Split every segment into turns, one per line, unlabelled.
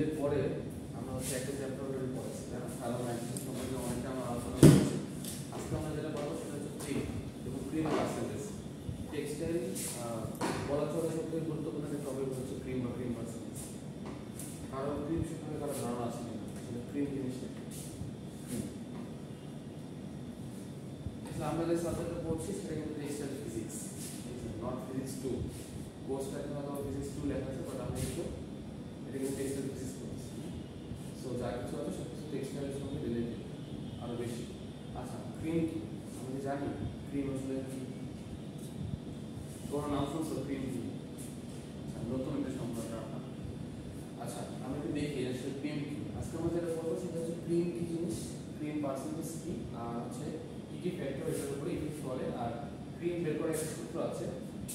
এর পরে আমরা হচ্ছে একটা চ্যাপ্টার অলরেডি পড়েছি, তাই না? সাধারণ ম্যাট্রিক্স সম্পর্কে অনেকটা আমরা আলোচনা করেছি। আজকে আমরা যেটা পড়বো সেটা হচ্ছে ক্রিম এবং ক্রিম পার্সেন্টেজ। টেক্সটাইল বলা চলে সবথেকে গুরুত্বপূর্ণ একটা টপিক হচ্ছে ক্রিম বা ক্রিম পার্সেন্টেজ। কারণ ক্রিম সম্পর্কে কারো ধারণা আছে কিনা, সেটা ক্রিম জিনিসটা আমরা যে সাবজেক্টটা পড়ছি সেটা কিন্তু টেক্সটাইল ফিজিক্স, নট ফিজিক্স 2। কোর্সটা এখন হয়তো ফিজিক্স 2 লেখা আছে, বাট আমি কিন্তু এটা কিন্তু টেক্সটাইল ফিজিক্স পড়ছি। সো যা কিছু আছে সব কিছু টেক্সটাইলের সঙ্গে রিলেটেড আরো বেশি। আচ্ছা, ক্রিম কি আমরা জানি? ক্রিম আসলে কি কোনো নাম শুনছো? ক্রিম কি? নতুন একটা সম্পর্ক আপনার। আচ্ছা, আমরা একটু দেখি আসলে ক্রিম কি। আজকে আমরা যেটা বলবো সেটা হচ্ছে ক্রিম কি জিনিস, ক্রিম পার্সেন্টেজ কি, আর হচ্ছে কি কি ফ্যাক্টর এটার উপরে ইফেক্ট করে, আর ক্রিম বের করার একটা সূত্র আছে।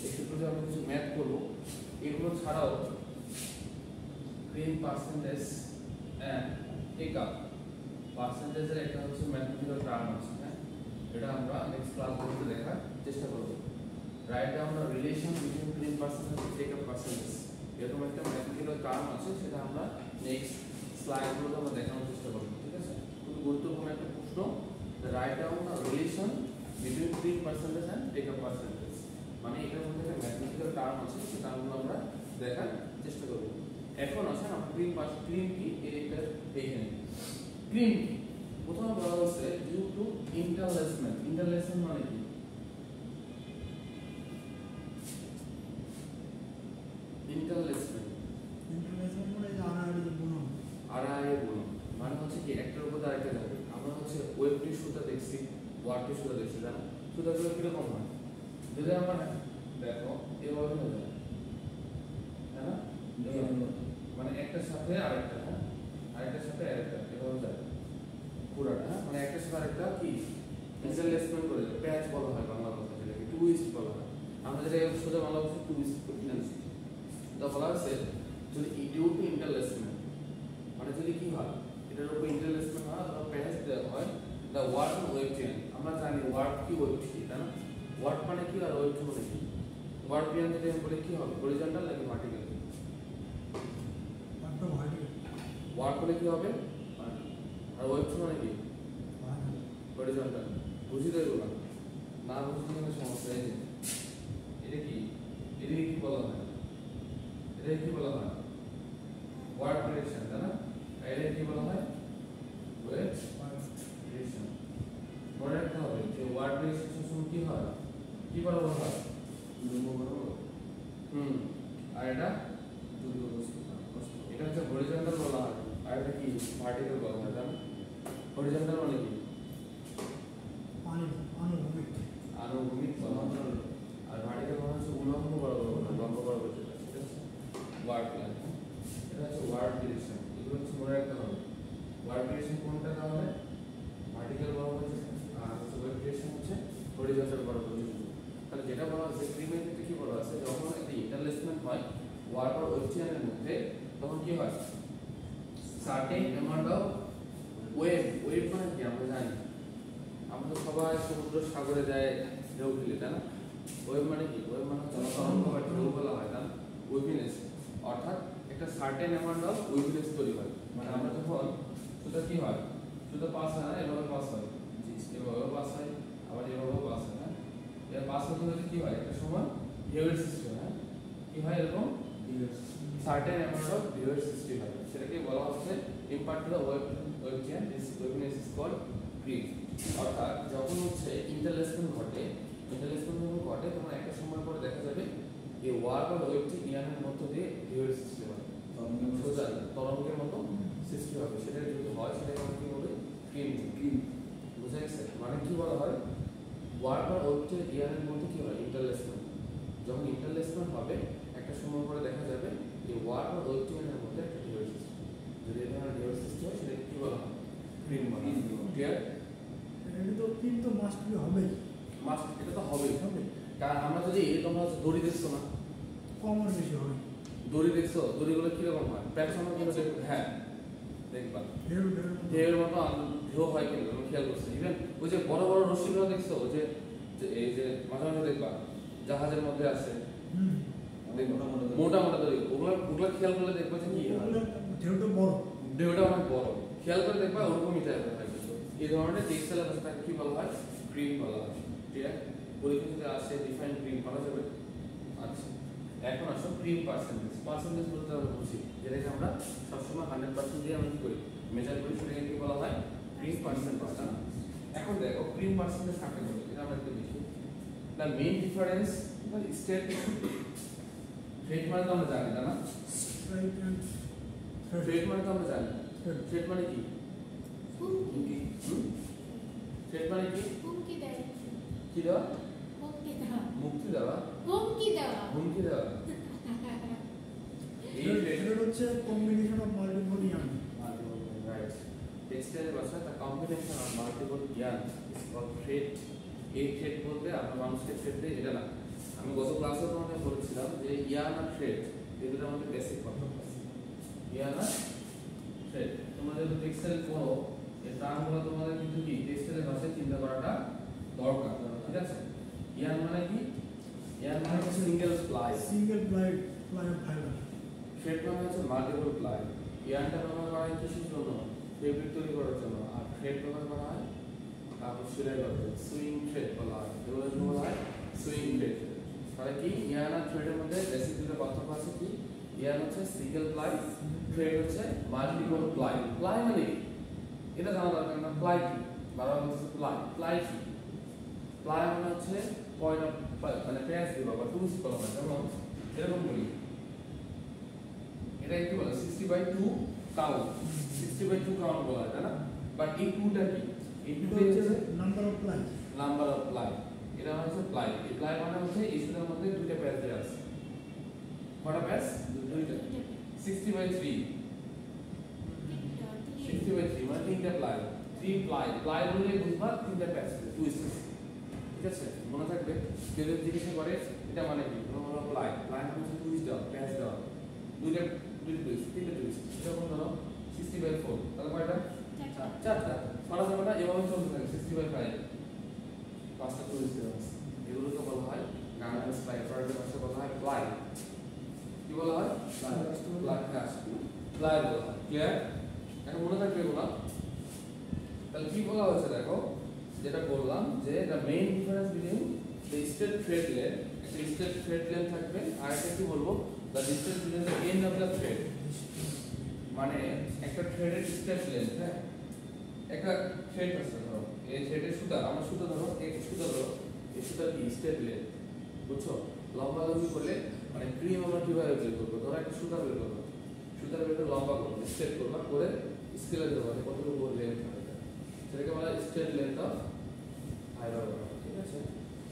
এই সূত্রতে আমরা কিছু ম্যাথ করবো। এগুলো ছাড়াও ক্রিম পার্সেন্টেজ এন্ড টেকআপ পার্সেন্টেজের একটা হচ্ছে ম্যাথমেটিক্যাল টার্ম আছে, হ্যাঁ, এটা আমরা নেক্সট ক্লাসগুলোতে দেখার চেষ্টা করব। Write down the relation between cream percentage and take up percentage, এরকম একটা ম্যাথমেটিক্যাল টার্ম আছে, সেটা আমরা নেক্সট স্লাইডগুলোতে আমরা দেখানোর চেষ্টা করব। ঠিক আছে, খুব গুরুত্বপূর্ণ একটা প্রশ্ন। Write down the relation between cream percentage and take up percentage, মানে এটার মধ্যে একটা ম্যাথমেটিক্যাল টার্ম আছে, সেই টার্মগুলো আমরা দেখার চেষ্টা করব। এখন আসেন আমরা ক্রিম কি এটা দেখেন। ক্রিম কি প্রথমে বলা হচ্ছে ডিউ টু ইন্টারলেসমেন্ট। ইন্টারলেসমেন্ট মানে কি? ইন্টারলেসমেন্ট
মানে
আড়াআড়ি গুণন, মানে হচ্ছে কি একটার উপর আরেকটা যাবে। আমরা হচ্ছে ওয়েব টিস্যুটা দেখছি, ওয়ার্ড টিস্যুটা দেখছি, জানো সুতাগুলো কিরকম হয়? যদি আমরা দেখো এভাবে হয়ে যায়, তাই না? মানে একটার সাথে আরেকটা, হ্যাঁ, আরেকটার সাথে আরেকটা এভাবে যায় পুরাটা, হ্যাঁ, মানে একটার সাথে আরেকটা কি ইন্টারলেসমেন্ট করে যায়। প্যাচ বলা হয় বাংলা কথা, যেটাকে টুইস্ট বলা হয়। আমরা যেটা সোজা বাংলা ভাষায় টুইস্ট করি না, তো বলা হচ্ছে যদি ডিউ টু ইন্টারলেসমেন্ট, মানে যদি কি হয় এটার উপর ইন্টারলেসমেন্ট হয় অথবা প্যাচ দেওয়া হয়, দ্য ওয়ার্ড ওয়েব চেন। আমরা জানি ওয়ার্ড কি ওয়েব কি, তাই না? ওয়ার্ড মানে কি আর ওয়েব মানে কি? ওয়ার্ড চেন যেটা বলে কি হবে, হরিজন্টাল নাকি ভার্টিক্যাল? ওয়ার্ড বলে কি হবে, আর ওয়েব মানে কি হরিজন্টাল। বুঝি তো এগুলো না বুঝলে কোনো সমস্যা নেই। এটা কি, এটাকে কি বলা হয়? এটাকে কি বলা হয়? ওয়ার্ড ডিরেকশন, তাই না? এটাকে কি বলা হয়? Web direction. মনে রাখতে হবে যে ওয়ার্ড ডিরেকশন সবসময় কি হয়, কি বলা হয়? আর এটা এটা হচ্ছে হরিজন্টাল বলা হয়, আর এটা কি ভার্টিক্যাল বলা হয়, তাই না? হরিজন্টাল মানে কি আনুভূমিক বলা হয়, আর ভার্টিক্যাল মানে হচ্ছে উল্লম্ব বরাবর, লম্ব বরাবর যেটা, ঠিক আছে? ওয়ার্ড প্ল্যান, এটা হচ্ছে ওয়ার্ড ডিরেকশন। এগুলো হচ্ছে মনে রাখতে হবে। ওয়ার্ড ডিরেকশন কোনটা তাহলে? ভার্টিক্যাল বরাবর, আর হচ্ছে ওয়েব ডিরেকশন হচ্ছে হরিজন্টাল বরাবর। তাহলে যেটা বলা হচ্ছে ক্রিমের ক্ষেত্রে কি বলা আছে, যখন একটা ইন্টারলেসমেন্ট হয় ওয়ার্ড আর ওয়েব চেনের মধ্যে, তখন কি হয় certain amount of wave. Wave মানে কি আমরা জানি, আমরা তো সবাই সমুদ্র সাগরে যায় ঢেউ খেলে, তাই না? ওয়েভ মানে কি? ওয়েভ মানে হচ্ছে তরঙ্গ বা ঢেউ বলা হয়, তাই না? ওয়েভিনেস, অর্থাৎ একটা সার্টেন অ্যামাউন্ট অফ ওয়েভিনেস তৈরি হয়। মানে আমরা যখন সুতা কি হয়, সুতা পাস হয় না, এভাবে পাস হয়, এভাবে পাস হয়, আবার এভাবে পাস হয়, হ্যাঁ, এর পাস হতে হতে কি হয় একটা সময় ঢেউয়ের সৃষ্টি হয়, হ্যাঁ, কি হয় এরকম সার্টেন অ্যামাউন্ট অফ ঢেউয়ের সৃষ্টি হয়। সেটাকে বলা হচ্ছে impart to the wave chain, this waviness is called crimp. অর্থাৎ যখন হচ্ছে ইন্টারলেসমেন্ট ঘটে, ইন্টারলেসমেন্ট যখন ঘটে তখন একটা সময় পরে দেখা যাবে এই ওয়ার্ড আর ওয়েভটি ইয়ানের মধ্য দিয়ে ঢেউয়ের সৃষ্টি হয়, সোজা তরঙ্গের মতো সৃষ্টি হবে। সেটা যদি হয় সেটাকে আমরা কি বলি? ক্রিম। ক্রিম বুঝা গেছে? মানে কি বলা হয়, ওয়ার্ড আর ওয়েভটি ইয়ানের মধ্যে কি হয় ইন্টারলেসমেন্ট। যখন ইন্টারলেসমেন্ট হবে একটা সময় পরে দেখা যাবে এই ওয়ার্ড আর ওয়েভটি ইয়ানের মধ্যে একটা ঢেউয়ের সৃষ্টি। যদি এই ধরনের ঢেউয়ের সৃষ্টি হয় সেটাকে কি বলা হয়? ক্রিম বলা হয়। ক্লিয়ার?
এটা তো কিন্তু মাস্ট বি হবেই,
মাস্ট, এটা তো হবেই হবে। কারণ আমরা যদি তোমরা দড়ি দেখছো না,
কম আর বেশি হবে।
দড়ি দেখছো, দড়িগুলো কিরকম হয়? প্যাকশনও কিন্তু হ্যাঁ দেখবা ঢেউয়ের মতো ঢেউ হয়, কিন্তু তুমি খেয়াল করছো। ইভেন ওই যে বড় বড় রশ্মিগুলো দেখছো, ওই যে এই যে মাঝে মাঝে দেখবা জাহাজের মধ্যে আছে মোটা মোটা দড়ি, ওগুলো খেয়াল করলে দেখবো যে কি
ঢেউটা বড়।
ঢেউটা অনেক বড়, খেয়াল করে দেখবা ওরকমই টাইপের থাকবে। এই ধরনের টেক্সটাইল অবস্থাকে কি বলা হয়? ক্রিম বলা হয়। ঠিক আছে, পরীক্ষাতে আসে ডিফাইন ক্রিম করা যাবে। আচ্ছা, এখন আসো ক্রিম পার্সেন্টেজ। পার্সেন্টেজ বলতে আমরা বুঝি যেটাকে আমরা সবসময় 100% দিয়ে আমরা কি করি, মেজার করি, সেটাকে কি বলা হয়? Cream percentage. এখন দেখো ক্রিম পার্সেন্টেজ কাকে বলে, এটা আমরা একটু দেখি। The main difference the state fate মানে তো আমরা জানি না,
স্ট্রাইট এন্ড
ফেট মানে তো আমরা জানি। ফেট মানে কি?
হুমকি
ফেট মানে কি?
হুমকি দেয়
কি দেওয়া?
হুমকি দেওয়া
মুক্তি দেওয়া,
হুমকি দেওয়া
হুমকি দেওয়া। এই
এটা হচ্ছে combination of multiple yarn.
right. Textile ভাষা the combination of multiple yarn is called thread. এই থ্রেড বলতে আমরা মানুষের থ্রেড দেই এটা না। আমি গত ক্লাসে তোমাদের বলেছিলাম যে ইয়ার্ন আর থ্রেড এই দুটোর মধ্যে বেসিক পার্থক্য আছে। ইয়ার্ন আর থ্রেড, তোমরা যদি টেক্সটাইল পড়ো এই টার্মগুলো তোমাদের কিন্তু কি টেক্সটাইলের ভাষায় চিন্তা করাটা দরকার, ঠিক আছে? ইয়ার্ন মানে কি? ইয়ার্ন মানে হচ্ছে single ply,
single ply of fibre.
Thread মানে হচ্ছে মাল্টিপল প্লাই। ইয়ার্নটা ব্যবহার করা হয় কিসের জন্য? ফেব্রিক তৈরি করার জন্য। আর থ্রেড ব্যবহার করা হয় কাপড় সেলাই করতে, সুইং থ্রেড বলা হয়। এগুলো কি বলা হয়? Swing thread. তাহলে কি ইয়ার্ন আর থ্রেডের মধ্যে বেসিক দুটো পার্থক্য আছে কি? ইয়ার্ন হচ্ছে সিঙ্গেল প্লাই, থ্রেড হচ্ছে মাল্টিপল প্লাই। প্লাই মানে কি? এটা জানা দরকার না। প্লাই কি? বারবার বলছে প্লাই। প্লাই কি? প্লাই মানে হচ্ছে পয়েন্ট অফ মানে প্যাচ দিবা বা টুলস করা হয়। যেমন এরকম বলি, এটা কি বলে 60/2 কাউন্ট, 60/2 কাউন্ট বলা হয়, তাই না? বাট এই টুটা কি? এই টুটা হচ্ছে
number of ply.
Number of ply. এটা হচ্ছে প্লাই। এই প্লাই মানে হচ্ছে এই সুতার মধ্যে দুইটা প্যাচ দেওয়া আছে। কয়টা প্যাচ? দুইটা। 60/3 60/3 মানে তিনটা প্লাই। 3 প্লাই। প্লাই বললে বুঝবা তিনটা প্যাচ, টুইস্ট। ঠিক আছে, মনে থাকবে। কেউ যদি জিজ্ঞাসা করে এটা মানে কি, ধরো প্লাই। প্লাই মানে হচ্ছে টুইস্ট দেওয়া, প্যাচ দেওয়া। দুইটা টুইস্ট, তিনটা টুইস্ট। এরকম ধরো 60/4, তাহলে কয়টা? চারটা। করা যাবে না, এভাবে চলতে থাকে। 60/5 পাঁচটা টুইস্ট দেওয়া আছে। এগুলোকে বলা হয় গার্মেন্টস প্লাই। প্রোডাক্টের ভাষায় বলা হয় প্লাই। কি বলা হয়? প্লাই। প্লাই বলা হয়। ক্লিয়ার? এখন মনে থাকবে এগুলো। তাহলে কি বলা হয়েছে দেখো, যেটা বললাম যে the main difference between the straight thread length, একটা স্ট্রেট থ্রেড লেন্থ থাকবে, আর একটা কি বলবো, the distance between the end of the thread. মানে একটা থ্রেডের স্ট্রেট লেন্থ, হ্যাঁ, একটা থ্রেড আছে, ধরো এই থ্রেডের সুতা, আমরা সুতা ধরো, এই সুতা ধরো, এই সুতার কি স্ট্রেট লেন্থ, বুঝছো? লম্বা লম্বি করলে মানে ক্রিম আমরা কিভাবে বের করবো? ধরো একটা সুতা বের করবো, সুতার বের করে লম্বা করবো, স্ট্রেট করবা, করে স্কেলে দেবো কতটুকু লেন্থ হবে, সেটাকে বলা হয় স্ট্রেট লেন্থ অফ ফাইবার। ঠিক আছে,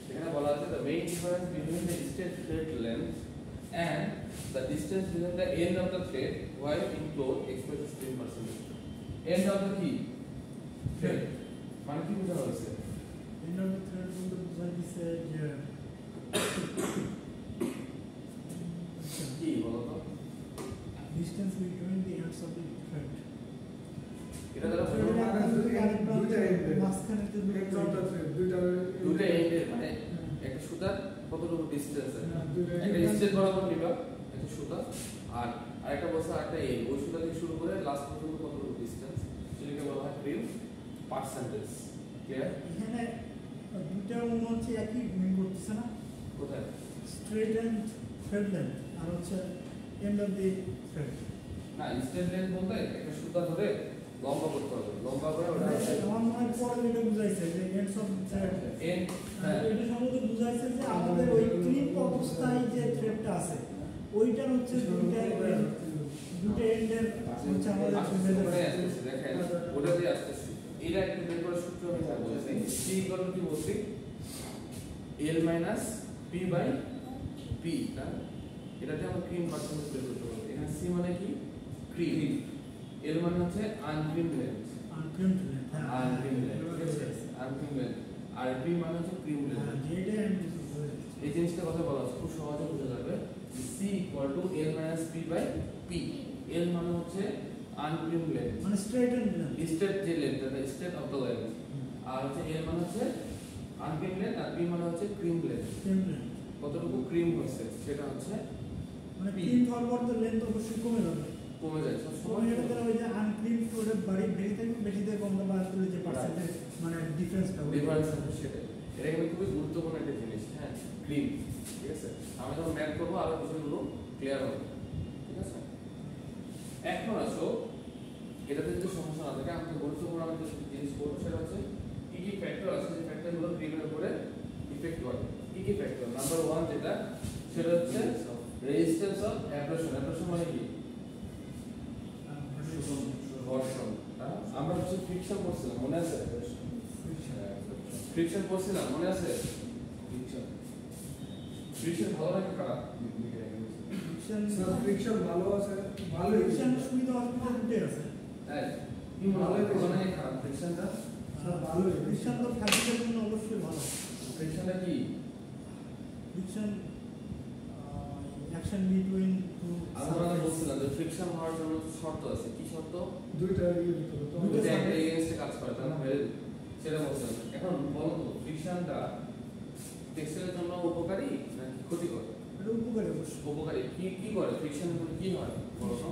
সেখানে বলা আছে the main difference between the straight thread length and the distance between the end of the thread while in cloth expresses 10%. End of the key thread মানে কি বোঝানো হয়েছে?
এন্ড অফ দ্য থ্রেড বলতে বোঝায় দিছে যে
কি বলো তো?
Distance between the ends of the thread.
এটা দ্বারা
মাঝখানে তো
দুটো এন্ড মানে একটা সুতার কতটুকু ডিসটেন্স আছে, একটা স্ট্রেট বরাবর নিবা একটা সুতা, আর আরেকটা বলছে একটা এন্ড, ওই সুতা থেকে শুরু করে লাস্ট পর্যন্ত কতটুকু ডিসটেন্স, সেটাকে বলা হয় ক্রিম পার্সেন্টেজ। ক্লিয়ার?
এখানে দুইটা মনে হচ্ছে একই মিন করতেছে না?
কোথায়?
স্ট্রেট এন্ড থ্রেড লেন্থ আর হচ্ছে এন্ড অফ দি থ্রেড।
না, স্ট্রেট লেন্থ বলতে একটা সুতা ধরে লম্বা করতে হবে, লম্বা করে ওটা
আমার মনে হয় পরে এটা বুঝাইছে যে এন্ডস অফ থ্রেড।
এন্ড,
এটা সম্ভবত বুঝাইছে যে আমাদের ওই ক্লিপ অবস্থায় যে থ্রেডটা আছে ওইটার হচ্ছে দুইটা এন্ডের হচ্ছে আমাদের
দেখেন ওটাতে আসতেছি। এটা একটু বের করে সূত্র আমি যা বলছি, c ইকুয়াল কি বলছি, l minus p by p, না এটাতে আমরা ক্রিম পার্সেন্টেজ বের করতে পারবো। এখানে c মানে কি? ক্রিম। l মানে হচ্ছে আনক্রিম লেন্থ,
আনক্রিম লেন্থ,
আনক্রিম লেন্থ, ঠিক আছে, আনক্রিম লেন্থ। আর p মানে হচ্ছে ক্রিম লেন্থ।
যেটা
এই জিনিসটা কথা বলা আছে, খুব সহজে বোঝা যাবে। c equal to l minus p by p। l মানে হচ্ছে আনক্রিম লেন্থ,
মানে স্ট্রেট এন্ড লেন্থ,
স্ট্রেট যে length, straight of the length. আর হচ্ছে l মানে হচ্ছে আনক্রিম লেন্থ, আর p মানে হচ্ছে ক্রিম লেন্থ।
ক্রিম লেন্থ
কতটুকু ক্রিম হয়েছে সেটা হচ্ছে
মানে ক্রিম হওয়ার পর তো লেন্থ অবশ্যই কমে যাবে,
কমে যায়, সবসময়
ডিফারেন্সটা
ডিফারেন্স আছে সেটাই। এটা কিন্তু খুবই গুরুত্বপূর্ণ একটা জিনিস, হ্যাঁ, ক্লিন, ঠিক আছে। আমরা যখন ম্যাথ করবো আরো বিষয়গুলো ক্লিয়ার হবে, ঠিক আছে। এখন আসো এটাতে যদি সমস্যা না থাকে, আমাদের গুরুত্বপূর্ণ আমরা যে জিনিস করবো সেটা হচ্ছে কি কি ফ্যাক্টর আছে, যে ফ্যাক্টরগুলো ক্রিমের উপরে ইফেক্ট করে। কি কি ফ্যাক্টর? নাম্বার 1 যেটা, সেটা হচ্ছে রেজিস্ট্যান্স অফ অ্যাব্রেশন। অ্যাব্রেশন মানে কি? ঘর্ষণ। আমরা হচ্ছে ফ্রিকশন করছিলাম, মনে আছে? ফ্রিকশন করছিলাম, মনে আছে? ফ্রিকশন ভালো নাকি খারাপ?
ফ্রিকশন ভালো আছে, ভালো
ফ্রিকশন সুবিধা অসুবিধা দুটোই আছে।
তাই কি ভালো নাকি খারাপ ফ্রিকশনটা?
ভালো ফ্রিকশন তো ফ্যাব্রিকের জন্য অবশ্যই ভালো।
ফ্রিকশনটা কি?
ফ্রিকশন অ্যাকশন বিটুইন টু
আমরা বলছিলাম যে ফ্রিকশন হওয়ার জন্য শর্ত আছে। কি শর্ত?
দুইটা
দুইটা একটা এগেইনস্টে কাজ করে, তাই না? সেটা বলছিলাম। এখন বলো তো, ফ্রিকশনটা টেক্সটাইলের জন্য উপকারী নাকি ক্ষতিকর?
এটা উপকারী অবশ্যই।
উপকারী। কি কি করে ফ্রিকশনের ফলে কি হয় বলো তো?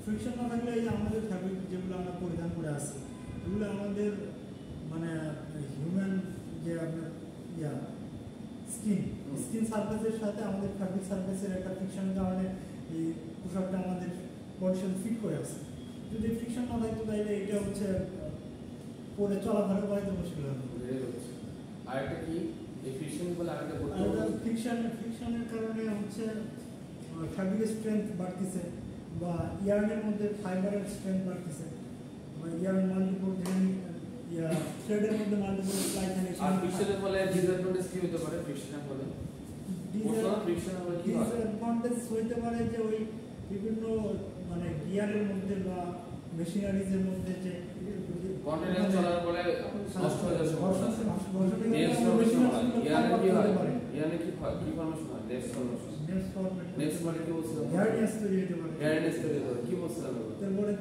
ফ্রিকশন না থাকলে এই যে আমাদের ফ্যাব্রিক যেগুলো আমরা পরিধান করে আসি, এগুলো আমাদের মানে হিউম্যান যে আপনার স্কিন সারফেসের সাথে আমাদের ফ্যাব্রিক সারফেসের একটা ফ্রিকশনের কারণে এই পোশাকটা আমাদের বডির সাথে ফিট করে আসে। যদি ফ্রিকশন না থাকতো তাহলে এটা হচ্ছে পরে চলাফেরা করাইতে মুশকিল হবে।
আরেকটা কি এই ফ্রিকশন বলে আরেকটা
আর
গুরুত্বপূর্ণ
ফ্রিকশনের কারণে হচ্ছে ফ্যাব্রিকের স্ট্রেংথ বাড়তেছে, বা ইয়ার্নের মধ্যে ফাইবারের স্ট্রেংথ বাড়তেছে, বা ইয়ার্ন মাল্টিপল থ্রেডের মধ্যে মাল্টিপল প্লাই থাকে।
আর ফ্রিকশনের ফলে ডিসঅ্যাডভান্টেজ কি হতে পারে? ফ্রিকশনের ফলে ফ্রিকশনের ফলে কি হয়?
ডিসঅ্যাডভান্টেজ হইতে পারে যে ওই বিভিন্ন মানে গিয়ারের মধ্যে বা মেশিনারিজের মধ্যে যে
কন্টিনিউয়াস চলার ফলে নষ্ট হয়ে যাচ্ছে।
ঘর্ষণের
নেক্সট
কারণে
ফর্মেশন হয়। ইয়ারে কি হয়?
পারে।
ইয়ারে কি হয়? কি ফর্মেশন হয়? Next formation. নেক্সট মানে কি বলছিলাম?
ইয়ারনেস তৈরি হতে পারে।
ইয়ারনেস তৈরি হয়। কি বলছিলাম?
তারপরে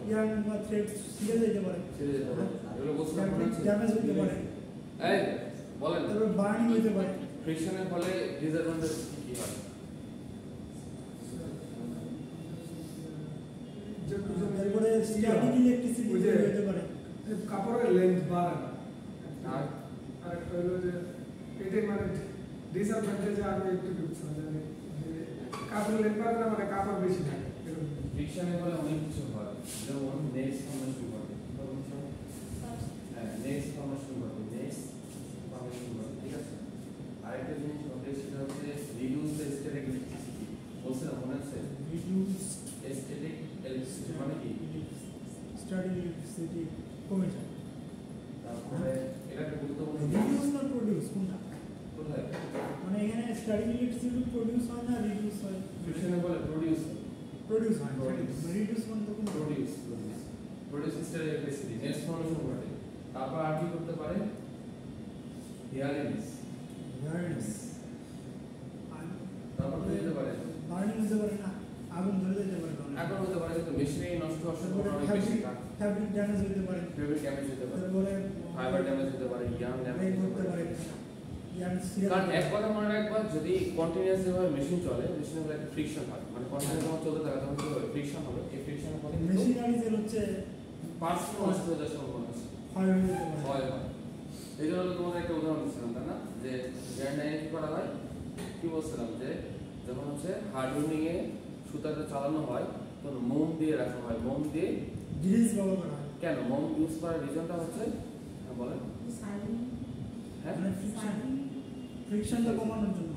ইয়ার্ন বা থ্রেড ছিঁড়ে যেতে পারে,
ছেড়ে যেতে পারে। এগুলো বলছিলাম মনে আছে?
ড্যামেজ হতে পারে,
এই বলেন।
তারপরে বার্নিং হতে পারে।
ফ্রিকশনের ফলে ডিসঅ্যাডভান্টেজ কি হয়?
তারপরে স্ট্যাটিক ইলেকট্রিসিটি তৈরি হতে পারে।
কাপড়ের লেন্থ বাড়ে না।
আর
আরেকটা হলো যে এটাই মানে ডিসঅ্যাডভান্টেজে আমি একটু ঢুকছিলাম জানি যে কাপড়ের লেন্থ বাড়ে না মানে কাপড় বেশি থাকে এরকম।
ফ্রিকশনের ফলে অনেক কিছু হয়, যেমন নেক্সট ফর্মেশন ঘটে। হ্যাঁ, নেক্সট ফর্মেশন ঘটে, নেক্সট ফর্মেশন ঘটে, ঠিক আছে। আরেকটা জিনিস ঘটে, সেটা হচ্ছে রিডিউস দ্য স্ট্যাটিক ইলেকট্রিসিটি। বলছিলাম মনে আছে?
রিডিউস
স্ট্যাটিক ইলেকট্রিসিটি মানে কি?
স্ট্যাটিক ইলেকট্রিসিটি কমে যায়।
তারপরে এটা একটা গুরুত্বপূর্ণ
রিডিউস না প্রোডিউস কোনটা?
কোথায়?
মানে এখানে স্ট্যাটিক ইলেকট্রিসিটি প্রোডিউস হয় না রিডিউস হয়?
ফ্রিকশনের ফলে প্রোডিউস হয়।
প্রোডিউস হয়।
Produce.
রিডিউস মানে তো কোনো
produce static electricity, next formation ঘটে। তারপর আর কি করতে পারে? হিয়ারিংস।
ইয়ারনেস।
তারপর কি হতে পারে?
বার্নিং হতে পারে না, আগুন ধরে যেতে পারে।
এখন হতে পারে কিন্তু মেশিনারি নষ্ট হওয়ার সম্ভাবনা অনেক বেশি।
ফ্যাব্রিক ড্যামেজ হতে পারে,
ফেব্রিক ড্যামেজ হতে পারে,
তারপরে
ফাইবার ড্যামেজ হতে পারে, ইয়াং ড্যামেজ
ব্রেক
হতে
করতে
পারে।
পারে। ইয়ার্ন
কারণ এক কথা মনে রাখবা, যদি কন্টিনিউয়াস ভাবে মেশিন চলে, মেশিনের মধ্যে একটা ফ্রিকশন হয়, মানে কন্টিনিউয়াস যখন চলতে থাকে তখন কি হবে? ফ্রিকশন হবে। এই ফ্রিকশনের ফলে
মেশিনারিজের হচ্ছে
পার্টস নষ্ট হয়ে যাওয়ার সম্ভাবনা আছে,
ক্ষয় হয়ে যেতে পারে।
হয় হয়। এই জন্য তো তোমাদের একটা উদাহরণ দিচ্ছিলাম, তাই না? যে গ্যান্ডাইনে কি করা হয়, কি বলছিলাম, যে যখন হচ্ছে হার্ডওয়্যারিং এ সুতাটা চালানো হয় তখন মোম দিয়ে রাখা হয়। মোম দিয়ে
গ্রিজ ব্যবহার করা হয়।
কেন মোম ইউজ করার রিজনটা হচ্ছে, হ্যাঁ বলেন। হ্যাঁ,
মানে ফ্রিকশনটা কমানোর জন্য।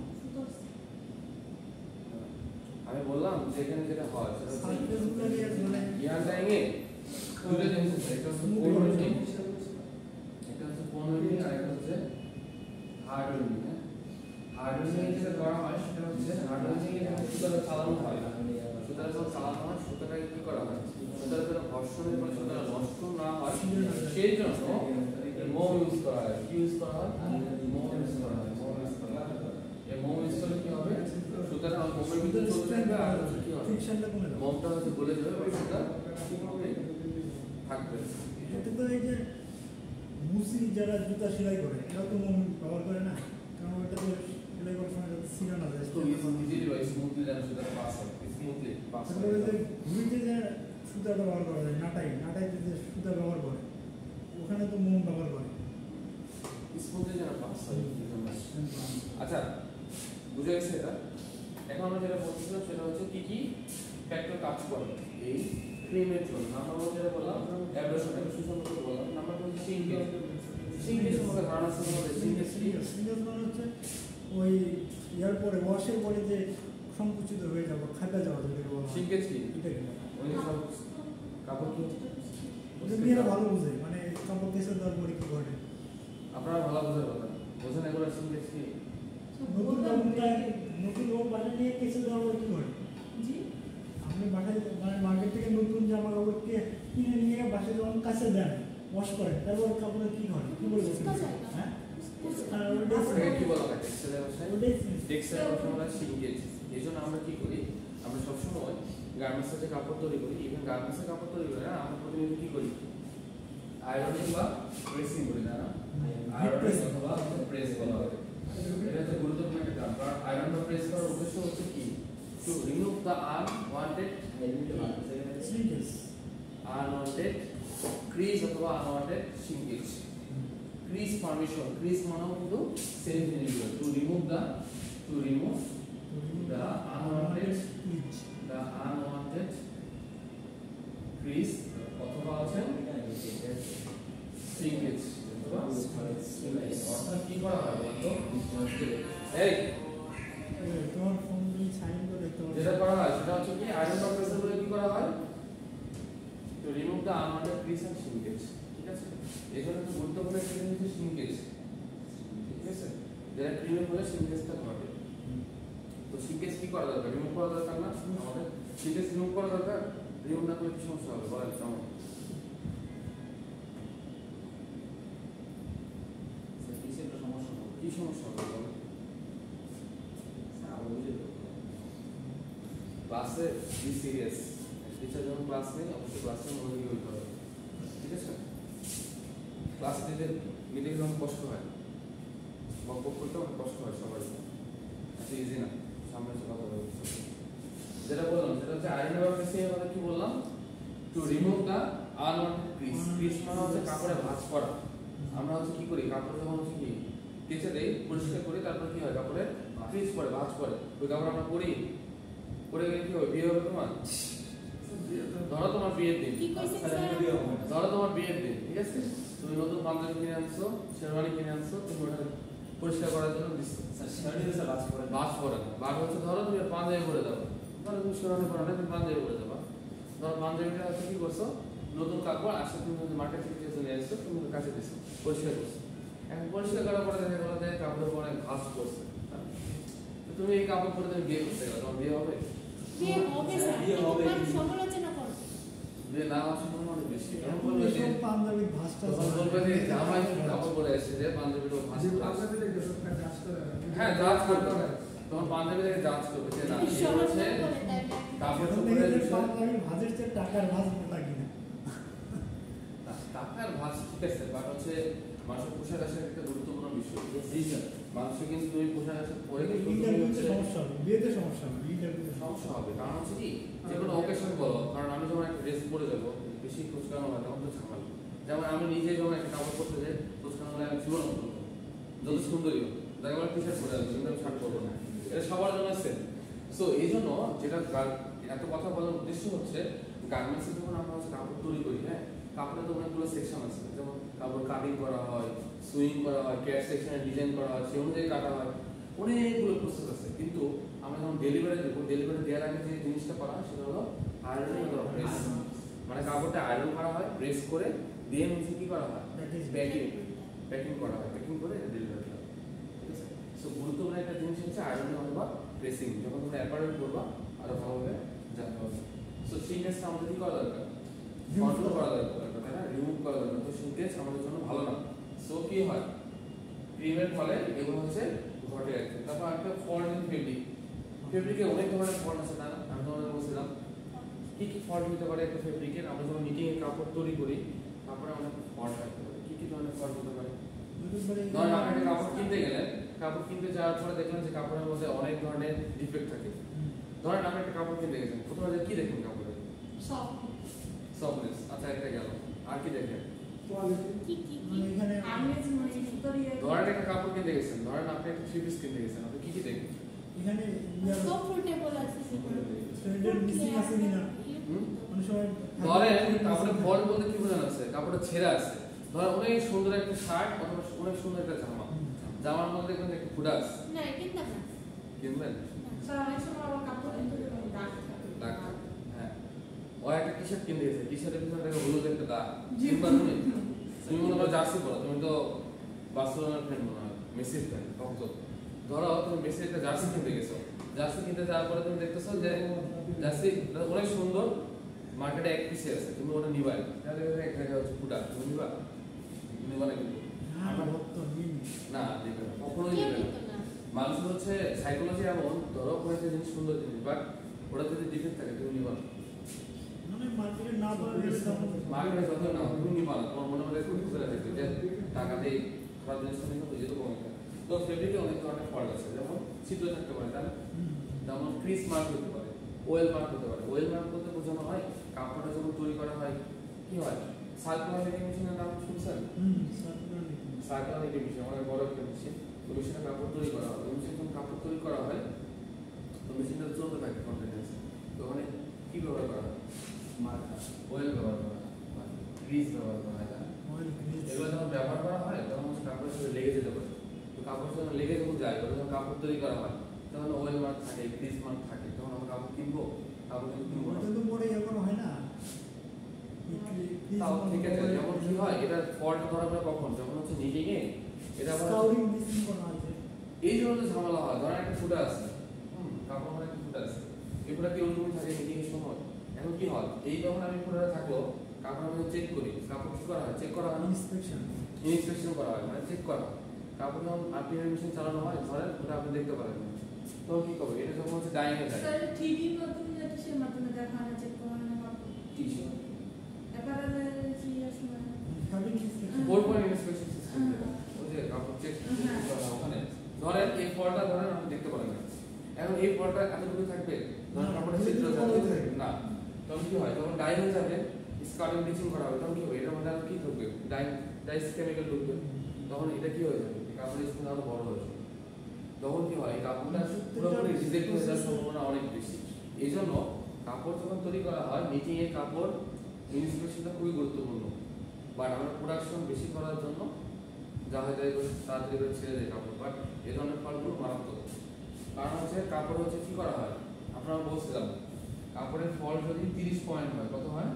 আমি বললাম যে এখানে যেটা হয় সেটা হচ্ছে
সার্ফেসগুলো মানে
গ্যান্ডাইং এ দুটো জিনিস আছে, একটা হচ্ছে কোর ওয়েল্ডিং, একটা হচ্ছে কোর ওয়েল্ডিং, আর একটা হচ্ছে হার্ড ওয়েল্ডিং। হ্যাঁ, হার্ড ওয়েল্ডিং যেটা করা হয় সেটা হচ্ছে হার্ড ওয়েল্ডিং এ সুতাটা চালানো হয়, সুতাটা যখন চালানো হয় সুতাটাকে কি করা হয়, সুতাটা যেন ঘর্ষণের ফলে সুতাটা নষ্ট না হয় সেই জন্য মোম ইউজ করা হয়। কি ইউজ করা হয়? মোম ইউজ করা হয়। মোম ইউজ করা হয়। এই মোম ইউজ করলে কি হবে? সুতাটা মোমের ভিতরে চলতে থাকবে, আর হচ্ছে কি হবে?
ফ্রিকশনটা কমে যাবে।
মোমটা হচ্ছে গলে যাবে, বা সুতা থাকবে।
এতে তো এই যে মুসি যারা জুতা সেলাই করে এরা তো মোম ব্যবহার করে না, কারণ ওটা তো সেলাই করার সময় যাতে ছিঁড়ে না যায়।
তো ইজিলি বা স্মুথলি যেন সুতাটা পাস হয়, স্মুথলি পাস হয়।
তারপরে যে ঘুরিতে যে সুতাটা ব্যবহার করা যায়, নাটাইতে যে সুতা ব্যবহার করে ওখানে তো মোম ব্যবহার করে।
স্মুথলি যেন পাস হয়। আচ্ছা, বুঝে গেছে এটা? এখন আমরা যেটা বলছিলাম সেটা হচ্ছে কি কি ফ্যাক্টর কাজ করে এই ক্রিমের জন্য। নাম্বার ওয়ান যেটা বললাম অ্যাব্রেশন, এটা সুসংগত বললাম। নাম্বার টু হচ্ছে সিঙ্কেজ। সিঙ্কেজ সম্পর্কে ধারণা আছে আমাদের? সিঙ্কেজ কি?
সিঙ্গেজ মানে হচ্ছে ওই ইয়ার পরে ওয়াশের পরে যে সংকুচিত হয়ে যাওয়া, খাটা যাওয়া যেটাকে বলা হয়।
সিঙ্কেজ কি?
এটা কি?
ওই যে সব কাপড় কি
ওটা মেয়েরা ভালো বুঝে, মানে কাপড় কেসে দেওয়ার পরে কি ঘটে।
আপনারা ভালো বোঝার কথা বোঝেন এগুলো সিঙ্কেজ কি?
নতুন কাপড়টায় নতুন লোক বাজার নিয়ে কেসে দেওয়ার পরে কি ঘটে?
জি
আপনি বাসায় মানে মার্কেট থেকে নতুন জামা কাপড়কে কিনে নিয়ে বাসায় যখন কাছে দেন, ওয়াশ করেন, তারপর কাপড়ে কি ঘটে? কি বলবো? হ্যাঁ, আর
এটাকে কি বলা হয় টেক্সটাইলের ভাষায়?
ওটাই
টেক্সটাইল ভাষায় বলা হয় সিঙ্কেজ। এই জন্য আমরা কি করি, আমরা সবসময় গার্মেন্টসের যে কাপড় তৈরি করি, ইভেন গার্মেন্টসের কাপড় তৈরি করি না, আমরা প্রতিনিয়ত কি করি, আয়রনিং বা প্রেসিং করি না, আয়রনিং অথবা প্রেস বলা হয়। এটা হচ্ছে গুরুত্বপূর্ণ একটা কাজ। কারণ আয়রন বা প্রেস করার উদ্দেশ্য হচ্ছে কি, to remove the unwanted crease অথবা unwanted shrinkage. Crease formation, crease মানেও কিন্তু self individual. To remove the unwanted crease অথবা আছে সিঙ্কেজ। অর্থাৎ কি করা হয় বলতো, এই
তোমার ফোন দিয়ে সাইন করে দেখতে পারো।
যেটা করা হয় সেটা হচ্ছে কি, আয়রন বা প্রেসার করে কি করা হয়, to remove the unwanted crease and shrinkage. ঠিক আছে, এই জন্য তো গুরুত্বপূর্ণ একটা জিনিস হচ্ছে সিঙ্কেজ। ঠিক আছে, যেটা ক্রিমের ফলে সিঙ্কেজটা ঘটে। তো সিঙ্কেজ কি করা দরকার, রিমুভ করা দরকার না আমাদের? সিঙ্কেজ রিমুভ করা দরকার। রিমুভ না করলে কি সমস্যা হবে বলেন কেমন? কি সমস্যা হবে বলেন? ক্লাসে বি সিরিয়াস। টিচার যখন ক্লাস নেই অবশ্যই ক্লাসে মনোযোগী হতে হবে। ঠিক আছে, ক্লাস নিতে যখন কষ্ট হয়, বক করতে অনেক কষ্ট হয় সবার, এত ইজি না। সামনে এসে কথা বলবো। যেটা বললাম সেটা হচ্ছে আয়রন বা প্রেসিং এর কথা কি বললাম, to remove the unwanted crease. Crease মানে হচ্ছে কাপড়ে ভাঁজ করা। আমরা হচ্ছে কি করি, কাপড় যখন হচ্ছে কি কেচে দেই, পরিষ্কার করি, তারপর কি হয়, কাপড়ে ক্রিজ পড়ে, ভাঁজ পড়ে। ওই কাপড় আমরা পরি, পরে গেলে কি হবে, বিয়ে হবে তোমার। ধরো তোমার বিয়ের দিন,
কি কইছে স্যার?
ধরো তোমার বিয়ের দিন, ঠিক আছে, তুমি নতুন পাঞ্জাবি কিনে আনছো, শেরওয়ানি কিনে আনছো, তুমি ওটা পরিষ্কার করার জন্য দিচ্ছ। বাস পরে না, বাস হচ্ছে ধরো তুমি পাঞ্জাবি পরে যাবো, ধরো তুমি শেরওয়ানি পরে না, তুমি পাঞ্জাবি পরে যাবা। ধরো পাঞ্জাবিটা হচ্ছে কি করছো, নতুন কাপড় আসলে তুমি মার্কেট থেকে নিয়ে আসছো, তুমি কাছে দিচ্ছো, পরিষ্কার করছো। এখন পরিষ্কার করার পরে দেখা গেলো যে কাপড়ের উপর অনেক ঘাস পড়ছে। তুমি এই কাপড় পরে তুমি বিয়ে করতে গেলো, তোমার বিয়ে হবে?
বিয়ে হবে স্যার, কিন্তু সমালোচনা করো।
বিয়ে না হওয়ার সম্ভাবনা অনেক বেশি। তখন বলবে যে
এসব পাঞ্জাবির ভাঁজটা
তখন বলবে যে জামাই কাপড় পরে এসেছে যে পাঞ্জাবিটা ভাঁজ করে আসছে। হ্যাঁ, জাজ করতে হবে। তখন পাঞ্জাবি থেকে জাজ করবে যে না,
যদি
এই হচ্ছে
সমালোচনা করে তাহলে
কাপড়
এখন
চোপড়ের
দেখে যে
বিষয়।
পাঞ্জাবির ভাঁজের চেয়ে টাকার ভাঁজ মোটা কিনা।
টাকার ভাঁজ ঠিক আছে, বাট হচ্ছে মানুষের পোশাক আশাক একটা গুরুত্বপূর্ণ বিষয়। মানুষের কিন্তু তুমি পোশাক আশাক পরে কিন্তু তুমি
ইন্টারভিউতে
হচ্ছে
সমস্যা হবে, বিয়েতে সমস্যা হবে, ইন্টারভিউতে
সমস্যা হবে। কারণ হচ্ছে কি, যে কোনো অকেশন বলো, কারণ আমি যখন একটা ড্রেস পরে যাবো, বেশি কোচকানো হয় তখন তো ঝামেলা। যেমন আমি নিজে যখন একটা কাপড় পরতে যাই, কোচকানো হলে আমি জীবন করবো, যত সুন্দরী হোক, দেখা গেলো টি শার্ট পরে যাবো, কিন্তু আমি শার্ট করবো না। এটা সবার জন্য সেম। সো এই জন্য যেটা এত কথা বলার উদ্দেশ্য হচ্ছে, গার্মেন্টসে যখন আমরা হচ্ছে কাপড় তৈরি করি, হ্যাঁ, কাপড়ে তো অনেকগুলো সেকশন আছে। যেমন কাপড় কাটিং করা হয়, সুইং করা হয়, ক্যাট সেকশনে ডিজাইন করা হয়, সেই অনুযায়ী কাটা হয়, অনেকগুলো প্রসেস আছে। কিন্তু আমরা যখন ডেলিভারি দেবো, ডেলিভারি দেওয়ার আগে যে জিনিসটা করা হয় সেটা হলো আয়রনিং অথবা প্রেস। মানে কাপড়টা আয়রন করা হয়, প্রেস করে দিয়ে নিচে কি করা হয়, প্যাকিং করা হয়, প্যাকিং করে ডেলিভারি করা হয়। ঠিক আছে, সো গুরুত্বপূর্ণ একটা জিনিস হচ্ছে আয়রনিং অথবা প্রেসিং। যখন তোমরা অ্যাপারেন্ট করবা আরো ভালোভাবে জানতে হবে। সো সিঙ্কেজটা আমাদের কি করা দরকার, কন্ট্রোল করা দরকার, তাই না, রিমুভ করা দরকার। তো সিঙ্কেজ আমাদের জন্য ভালো না। সো কি হয়, ক্রিমের ফলে এগুলো হচ্ছে ঘটে আর কি। তারপর একটা ফল্ট ইন ফেব্রিক। ফেব্রিকে অনেক ধরনের ফল্ট আছে, না আমি তোমাদের বলছিলাম কি কি ফল্ট হতে পারে একটা ফেব্রিকের। আমরা যখন নিটিং এর কাপড় তৈরি করি, কাপড়ে অনেক ফল্ট থাকতে পারে। কি কি ধরনের ফল্ট হতে পারে? ধরেন আপনি একটা কাপড় কিনতে গেলেন, কাপড় কিনতে যাওয়ার পরে দেখলেন যে কাপড়ের মধ্যে অনেক ধরনের ডিফেক্ট থাকে। ধরেন আপনি একটা কাপড় কিনতে গেছেন, প্রথমে কি দেখেন কাপড়ে?
সফট
সফটনেস, আচ্ছা একটা গেল। আর কি দেখেন?
কোয়ালিটি
কি
মানে এখানে
আমেজ মানে সুতোর ইয়ে
ধরেন একটা কাপড় কিনতে গেছেন, ধরেন আপনি একটা থ্রি পিস কিনতে গেছেন, আপনি কি দেখবেন?
এখানে ইয়ার
কমফোর্টেবল আছে সেগুলো
থ্রেডের মিসিং আছে কিনা
হুম?
অনেক সময়
ধরেন কাপড়ের ফল্ট বলতে কি বোঝানো আছে? কাপড়টা ছেঁড়া আছে। ধরেন অনেক সুন্দর একটা শার্ট অথবা অনেক সুন্দর একটা জামা, জামার মধ্যে দেখবেন একটা ফুটা আছে,
না কিনতাম না
কিনবেন?
স্যার অনেক সময় আমার কাপড় কিন্তু দাগ থাকে
দাগ থাকে। হ্যাঁ, ও একটা টি শার্ট কিনতে গেছে, টি শার্টের পিছনে একটা হলুদ একটা দাগ,
জি।
কিনবা তুমি? তুমি মনে করো জার্সি পরো, তুমি তো বার্সেলোনার ফ্যান মনে হয়, মেসির ফ্যান, তখন তো ধরো তুমি মেসির একটা জার্সি কিনতে গেছো, জার্সি কিনতে যাওয়ার পরে তুমি দেখতেছো যে জার্সি অনেক সুন্দর, মার্কেটে এক পিসে আছে, তুমি ওটা নিবা, তাহলে এক জায়গায় হচ্ছে ফুটা, তুমি নিবা? নিবা না কিন্তু
আমার ভক্ত নিন
না, নিবে না, কখনোই
কেউ
নিবে না।
নিত না
মানুষের হচ্ছে সাইকোলজি এমন, ধরো কোনো একটা জিনিস সুন্দর জিনিস, বাট ওটা যদি ডিফেক্ট থাকে তুমি নিবা না।
মানে মার্কেটে না পাওয়া গেলে তখন
মার্কেটে যত না তুমি নিবা না, তোমার মনে মনে খুঁজে খুঁজে রাখবে যে টাকা দিয়ে খারাপ জিনিস কিনে তো যেহেতু কমে যায়। তো ফেব্রিকে অনেক ধরনের ফল্ট আছে, যেমন ছিদ্র থাকতে পারে, তাই না? যেমন ক্রিস মার্ক হতে পারে, ওয়েল মার্ক হতে পারে। ওয়েল মার্ক বলতে বোঝানো হয় কাপড়টা যখন তৈরি করা হয় কি হয়, সার্কুলার মেকিং মেশিনের নাম শুনছেন? সার্কুলার মেকিং মেশিন অনেক বড় একটা মেশিন, তো মেশিনে কাপড় তৈরি করা হয়, মেশিনে যখন কাপড় তৈরি করা হয় তো মেশিনটা চলতে থাকে কন্টিনিউয়াসলি, তো ওখানে কি ব্যবহার করা হয়? মার্কার, ওয়েল ব্যবহার করা হয়, গ্রিজ ব্যবহার করা হয়, তাই না? এগুলো যখন ব্যবহার করা হয় তখন হচ্ছে কাপড়ের সাথে লেগে যেতে পারে, তো কাপড় যখন লেগে যখন যায়, ওটা যখন কাপড় তৈরি করা হয় তখন ওয়েল মার্ক থাকে, গ্রিজ মার্ক থাকে, তখন আমরা কাপড় কিনবো, কাপড় কিন্তু কিনবো না।
ওটা তো পরে এরকম হয় না
তাও ঠিক আছে, যেমন কি হয় এটা ফল্ট ধরা পড়ে কখন, যখন হচ্ছে নিজে গিয়ে এটা আবার
স্কাউরিং মিসিং করা আছে
এই জন্য তো ঝামেলা হয়। ধরেন একটা ফুটা আছে, কাপড় মানে একটা ফুটা আছে, এই ফুটা কি ওরকম থাকে মিটিং এর সময়? এখন কি হয়, এই যখন আমি ফুটাটা থাকলো, কাপড় আমি চেক করি, কাপড় কি করা হয়? চেক করা হয় না,
ইন্সপেকশন
ইনস্পেকশন করা হয়, মানে চেক করা হয়। কাপড় যখন আরপিএম মেশিন চালানো হয়, ধরেন ওটা আপনি দেখতে পারেন না, তখন কি করবে? এটা যখন হচ্ছে ডাইং এ যায়,
স্যার টিভির মাধ্যমে যাতে সে মাধ্যমে দেখানো চেক করানো কাপড়
টি-শার্ট
এবারে সিরিয়াস না
fabric inspection
4 point inspection system, ওই যে কাপড় চেক করা হয় ওখানে। ধরেন এই ফলটা ধরেন আপনি দেখতে পারেন না, এখন এই ফলটা এতটুকু থাকবে, ধরেন কাপড়ের ছিদ্র থাকবে না, তখন কি হয়? তখন ডাই হয়ে যাবে, স্কার্টিং ব্লিচিং করা হবে, তখন কি হবে? এটার মধ্যে আর কি ঢুকবে? ডাইস কেমিক্যাল ঢুকবে, তখন এটা কি হয়ে যাবে? কাপড়ের স্কিন আরো বড় হয়ে যাবে, তখন কি হয়? কাপড়টা পুরোপুরি রিজেক্ট হয়ে যাওয়ার সম্ভাবনা অনেক বেশি। এই জন্য কাপড় যখন তৈরি করা হয়, নিটিং এ কাপড় ইনস্পেকশনটা খুবই গুরুত্বপূর্ণ, বাট আমরা প্রোডাকশন বেশি করার জন্য যা হয়ে যায় তাড়াতাড়ি করে ছেড়ে দেয় কাপড়, বাট এই ধরনের ফলগুলো মারাত্মক। কারণ হচ্ছে কাপড় হচ্ছে কি করা হয়, আপনারা বলছিলাম কাপড়ের ফল যদি 30 পয়েন্ট হয়, কত হয়?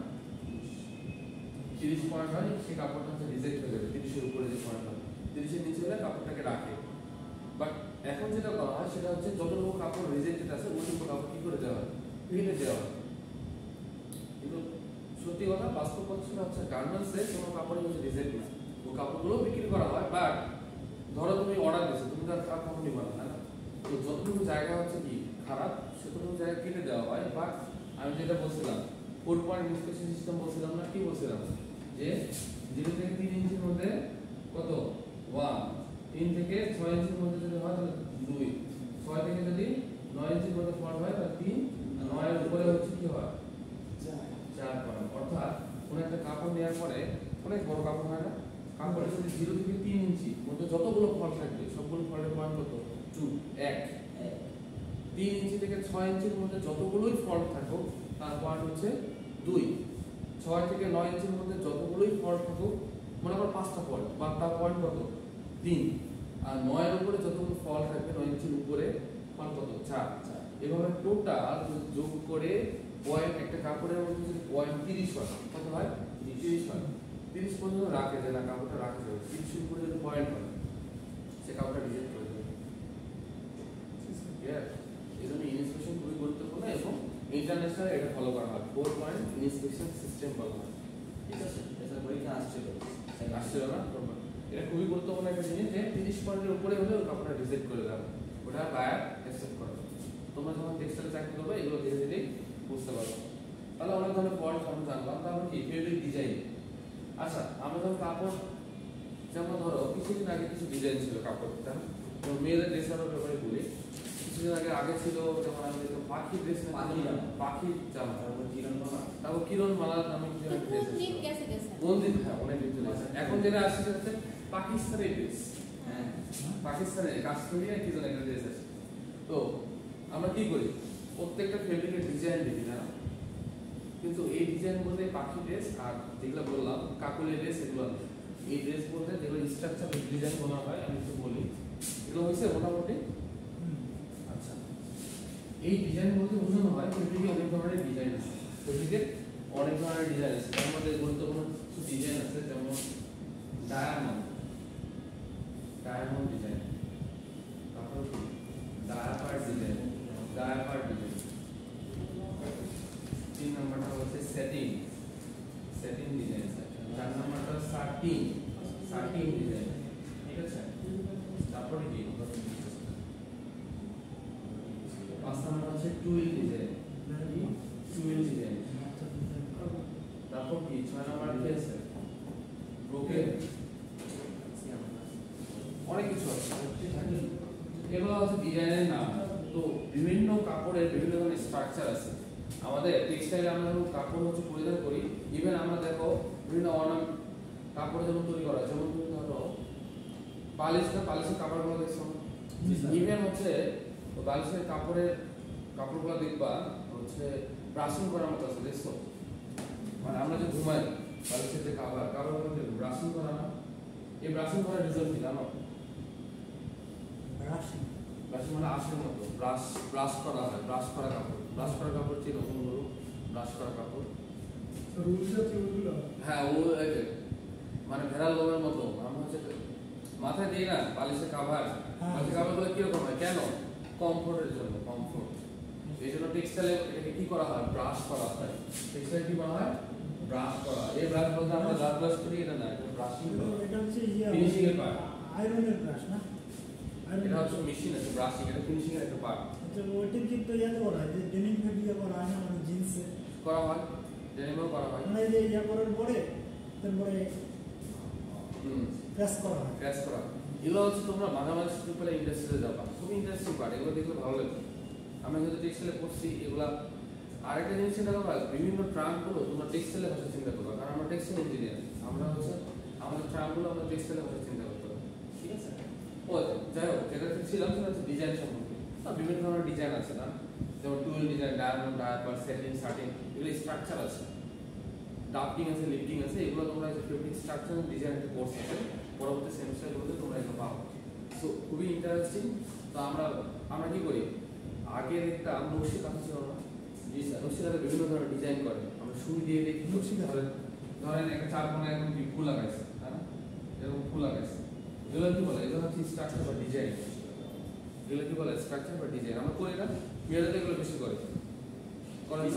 30 পয়েন্ট হয়, সেই কাপড়টা হচ্ছে রিজেক্ট হয়ে যাবে। 30 এর উপরে যে পয়েন্ট হয়, 30 এর নিচে হলে কাপড়টাকে রাখে। বাট এখন যেটা করা হয় সেটা হচ্ছে যতটুকু কাপড় রিজেক্টেড আছে ওইটুকু কাপড় কি করে দেওয়া হয়? ফেলে দেওয়া হয়। কিন্তু সত্যি কথা, বাস্তব কথা সেটা হচ্ছে গার্মেন্টসে কোনো কাপড়ই হচ্ছে রিজেক্ট না, ওই কাপড়গুলো বিক্রি করা হয়। বাট ধরো তুমি অর্ডার দিচ্ছ, তুমি তার খারাপ কাপড় নিবা না, তাই না? তো যতটুকু জায়গা হচ্ছে কি খারাপ, সেটুকু জায়গা কেটে দেওয়া হয়। বাট আমি যেটা বলছিলাম 4 পয়েন্ট ইনস্পেকশন সিস্টেম বলছিলাম না, কি বলছিলাম? যে 0 থেকে 3 ইঞ্চির মধ্যে কত? 1, 3 থেকে 6 ইঞ্চির মধ্যে যদি হয় তাহলে 2, 6 থেকে যদি 9 ইঞ্চির মধ্যে ফল্ট হয় তাহলে 3, 9 এর উপরে হচ্ছে কি হয়? 4 পয়েন্ট। অর্থাৎ কোন একটা কাপড় নেওয়ার পরে অনেক বড় কাপড় হয় না, কাপড়ে যদি 0 থেকে 3 ইঞ্চি মধ্যে যতগুলো ফল্ট থাকবে সবগুলো ফল্টের পয়েন্ট কত? 2, 1। 3 ইঞ্চি থেকে 6 ইঞ্চির মধ্যে যতগুলোই ফল্ট থাকুক তার পয়েন্ট হচ্ছে 2। 6 থেকে 9 ইঞ্চির মধ্যে যতগুলোই ফল্ট থাকুক, মনে করো 5টা ফল্ট, বা তার পয়েন্ট কত? 3। আর 9 এর উপরে যতগুলো ফল্ট থাকবে, 9 ইঞ্চির উপরে পয়েন্ট কত? 4। এভাবে টোটাল যোগ করে পয়েন্ট একটা কাপড়ের মধ্যে যদি পয়েন্ট 30 হয়, কত হয়? 30 হয়। 30 পর্যন্ত রাখে যে না কাপড়টা রাখা যাবে, 30 এর উপরে যদি পয়েন্ট হয় সে কাপড়টা রিজেক্ট করে দেবে। এই জন্য ইনস্পেকশন খুবই গুরুত্বপূর্ণ এবং ইন্টারন্যাশনাল এটা ফলো করা হয়। 4 পয়েন্ট ইনস্পেকশন সিস্টেম বলা হয়। ঠিক আছে, এটা পরীক্ষা আসছিল না, এটা খুবই গুরুত্বপূর্ণ একটা জিনিস যে 30 পয়েন্টের উপরে হলে ওই কাপড়টা রিজেক্ট করে দেওয়া, ওটা বায়ার অ্যাকসেপ্ট করে। তোমরা যখন টেক্সটাইল চাকরি করবে এগুলো ধীরে ধীরে বুঝতে পারবে। তাহলে অনেক ধরনের ফল্ট আমরা জানলাম। তারপর কি ফেব্রিক ডিজাইন। আচ্ছা, আমরা যখন কাপড়, যেমন ধরো কিছুদিন আগে কিছু ডিজাইন ছিল কাপড়টা, মেয়েদের ড্রেসের ব্যাপারে বলি। কিছুদিন আগে ছিল যেমন আমি দেখতাম পাখি ড্রেস পাখি জামা তারপর কিরণমালা নামে কিছু একটা
কোন
dress
দিন
আছে।
গেছে গেছে
কোন দিন হ্যাঁ অনেক দিন চলে গেছে। এখন যেটা আসছে সেটা হচ্ছে পাকিস্তানি ড্রেস, পাকিস্তানি কাশ্মীরি কি যেন একটা ড্রেস আছে। তো আমরা কি করি, প্রত্যেকটা ফেব্রিকের ডিজাইন দেখি না, কিন্তু এই ডিজাইন বলতে পাখি ড্রেস আর যেগুলো বললাম কাকুলি ড্রেস এগুলো না। এই ড্রেস বলতে যেগুলো স্ট্রাকচার ডিজাইন বলা হয়, আমি একটু বলি এগুলো হয়েছে মোটামুটি। আচ্ছা, এই ডিজাইন বলতে বোঝানো হয় ফেব্রিকে অনেক ধরনের ডিজাইন আছে, ফেব্রিকের অনেক ধরনের ডিজাইন আছে। তার মধ্যে গুরুত্বপূর্ণ কিছু ডিজাইন আছে, যেমন ডায়মন্ড ডিজাইন, তারপর ডায়াপার ডিজাইন, তিন নম্বরটা হচ্ছে সেটিং ডিজাইন, চার নম্বরটা সার্টিং ডিজাইন, ঠিক আছে। তারপরে কি পাঁচ নম্বর হচ্ছে টুইল ডিজাইন, তারপর কি ছয় নম্বর কি আছে ব্রোকেন, অনেক কিছু আছে। এগুলো হচ্ছে ডিজাইনের নাম। তো বিভিন্ন কাপড়ের বিভিন্ন ধরনের স্ট্রাকচার আছে। আমাদের টেক্সটাইলে আমরা যখন কাপড় হচ্ছে পরিধান করি, ইভেন আমরা দেখো বিভিন্ন অর্নামেন্ট কাপড় যেমন তৈরি করা, যেমন তুমি ধরো বালিশের কাপড়গুলো দেখছো, ইভেন হচ্ছে বালিশের কাপড়গুলো দেখবা হচ্ছে ব্রাশিং করার মতো আছে, দেখছো? মানে আমরা যে ঘুমাই বালিশের যে কাপড়গুলো ব্রাশিং করা না, এই ব্রাশিং করার রিজন কি জানো? ব্রাশিং মানে আসল মতো ব্রাশ করা হয়, ব্রাশ করা কাপড় চিনো কোনগুলো? ব্রাশ করা কাপড় হ্যাঁ, ও মানে ভেড়ার লোমের মতো আমরা হচ্ছে মাথায় দিই না বালিশের কাভারগুলো কিরকম হয়, কেন? কমফোর্টের জন্য, কমফোর্ট। এই জন্য টেক্সটাইলে এটাকে কি করা হয়, ব্রাশ করা হয়। টেক্সটাইল কি করা হয়, ব্রাশ করা। এই ব্রাশ বলতে আমরা ব্রাশ করি, এটা না, এটা ব্রাশিং,
এটা হচ্ছে
ফিনিশিং এর পার্ট।
আয়রনের ব্রাশ না,
এটা হচ্ছে মেশিন আছে ব্রাশিং, এটা ফিনিশিং এর একটা পার্ট।
আচ্ছা, ওইটা কিন্তু করা হয় যে ডেনিম ফেব্রিকে করা হয় না, মানে জিন্সে
করা হয়, ডেনিমও করা হয়,
মানে যে করার পরে তারপরে প্রেস করা হয়।
এগুলো হচ্ছে তোমরা বাংলাদেশ পেলে ইন্ডাস্ট্রিতে যাবা, খুবই ইন্টারেস্টিং পার্ট, এগুলো দেখলে ভালো লাগবে। আমরা যেহেতু টেক্সটাইলে পড়ছি এগুলা। আরেকটা জিনিস চিন্তা করবা, বিভিন্ন ট্রাঙ্কগুলো তোমরা টেক্সটাইলের ভাষা চিন্তা করবা, কারণ আমরা টেক্সটাইল ইঞ্জিনিয়ার, আমরা হচ্ছে আমাদের ট্রাঙ্কগুলো আমরা টেক্সটাইলের ভাষা চিন্তা করতে হবে, ঠিক আছে? ও যাই হোক, যেটা ছিলাম সেটা হচ্ছে ডিজাইন সম্পর্কে। বিভিন্ন ধরনের ডিজাইন আছে না, যেমন twill design, diamond, diaper, setting, sorting, এগুলো স্ট্রাকচার আছে, ডাফটিং আছে, লিফটিং আছে। এগুলো তোমরা ফেব্রিক স্ট্রাকচার ডিজাইন একটা কোর্স আছে, পরবর্তী সেমিস্টারগুলোতে তোমরা এগুলো পাবো। সো খুবই ইন্টারেস্টিং। তো আমরা কি করি, আগে দেখতাম নকশি কাঁথা ছিল না, নকশি কাঁথা বিভিন্ন ধরনের ডিজাইন করে, আমরা সুই দিয়ে দেখি নকশি কাঁথা। ধরেন একটা চার কোণে এরকম ফুল লাগাইছে, তাই না? এরকম ফুল লাগাইছে, এগুলো কি বলে? এগুলো হচ্ছে স্ট্রাকচার বা ডিজাইন। এগুলো কি বলে? স্ট্রাকচার বা ডিজাইন। আমরা করি না, মেয়েরা এগুলো বেশি করে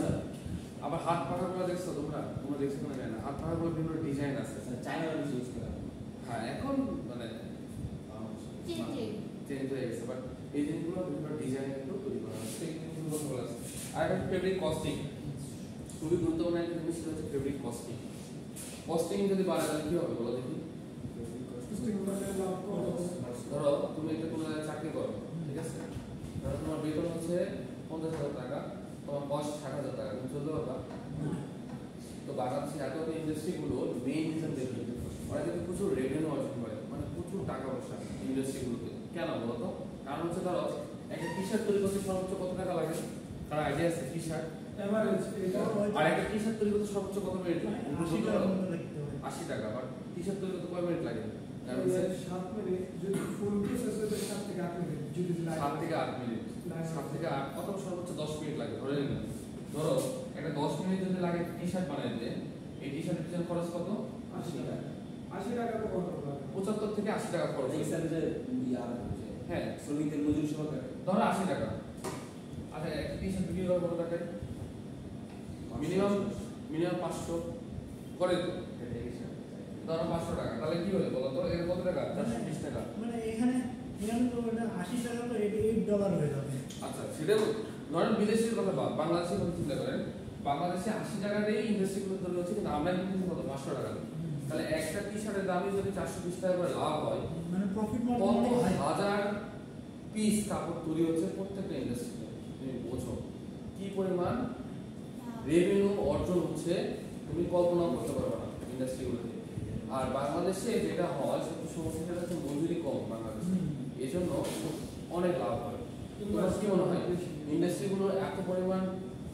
স্যার। আবার হাত পাখাগুলো দেখছো তোমরা দেখছো না জানি না, হাত পাখাগুলো বিভিন্ন ডিজাইন আছে, চাইনা ইউজ করা। হ্যাঁ, এখন মানে চেঞ্জ হয়ে গেছে, বাট এই জিনিসগুলো বিভিন্ন ডিজাইন কিন্তু তৈরি করা হচ্ছে, এই জিনিসগুলো ভালো আছে। আর একটা ফেব্রিক কস্টিং, খুবই গুরুত্বপূর্ণ একটা জিনিস হচ্ছে ফেব্রিক কস্টিং। কস্টিং যদি বাড়ে তাহলে কি হবে বলো দেখি? ধরো তুমি একটা কোনো জায়গায় চাকরি করো, ঠিক আছে? ধরো তোমার বেতন হচ্ছে 50,000 টাকা, তোমার কস্ট 60,000 টাকা, তুমি চলতে পারবা? তো বাংলাদেশের এত ইন্ডাস্ট্রিগুলো মেইন রিজন দেখবে ওরা কিন্তু প্রচুর রেভিনিউ অর্জন করে, মানে প্রচুর টাকা পয়সা ইন্ডাস্ট্রিগুলোতে। কেন বলতো? কারণ হচ্ছে ধরো একটা টি শার্ট তৈরি করতে সর্বোচ্চ কত টাকা লাগে? তার আইডিয়া আছে? টি শার্ট আর একটা টি শার্ট তৈরি করতে সর্বোচ্চ কত মিনিট লাগে? 80 টাকা। আর টি শার্ট তৈরি করতে কয় মিনিট লাগে?
7 মিনিট। যদি ফুল প্রসেস হয় 7 থেকে 8 মিনিট। যদি
7 থেকে 8 মিনিট, 7 থেকে 8 কত সর্বোচ্চ 10 মিনিট লাগে ধরে নিন। ধরো একটা 10 মিনিট যদি লাগে টি শার্ট বানাইতে, এই টি শার্টের পিছনে খরচ কত?
80 টাকা। 80 টাকা তো কত লাগে?
75 থেকে 80 টাকা খরচ।
এই স্যার
হ্যাঁ,
শ্রমিকদের মজুরি সহকারে
ধরো 80 টাকা। আচ্ছা, একটা টি শার্ট বিক্রি করার কত টাকা? মিনিমাম 500 করে তো। ধরো 500 টাকা, তাহলে কি হলো বলো তো? এর কত টাকা? 420 টাকা।
মানে এখানে তো এটা 80 টাকা, তো এটা $8 হয়ে যাবে।
আচ্ছা, সেটা ধরেন বিদেশের কথা বাংলাদেশের কথা চিন্তা করেন, বাংলাদেশে 80 টাকার এই ইন্ডাস্ট্রিগুলো তৈরি হচ্ছে, কিন্তু আমরা কিন্তু কত? 500 টাকা। তাহলে একটা টি শার্টের দামই যদি 420 টাকা করে লাভ হয়,
মানে প্রফিট
কত
মার্জিন
হাজার পিস কাপড় তৈরি হচ্ছে প্রত্যেকটা ইন্ডাস্ট্রিতে, তুমি বোঝো। কি পরিমাণ রেভিনিউ অর্জন হচ্ছে তুমি কল্পনা করতে পারবে না ইন্ডাস্ট্রিগুলোতে। আর বাংলাদেশে যেটা হয় সবচেয়ে সমস্যা সেটা হচ্ছে মজুরি কম বাংলাদেশে, এই জন্য অনেক লাভ হয়। তোমার কি মনে হয় ইন্ডাস্ট্রিগুলো এত পরিমাণ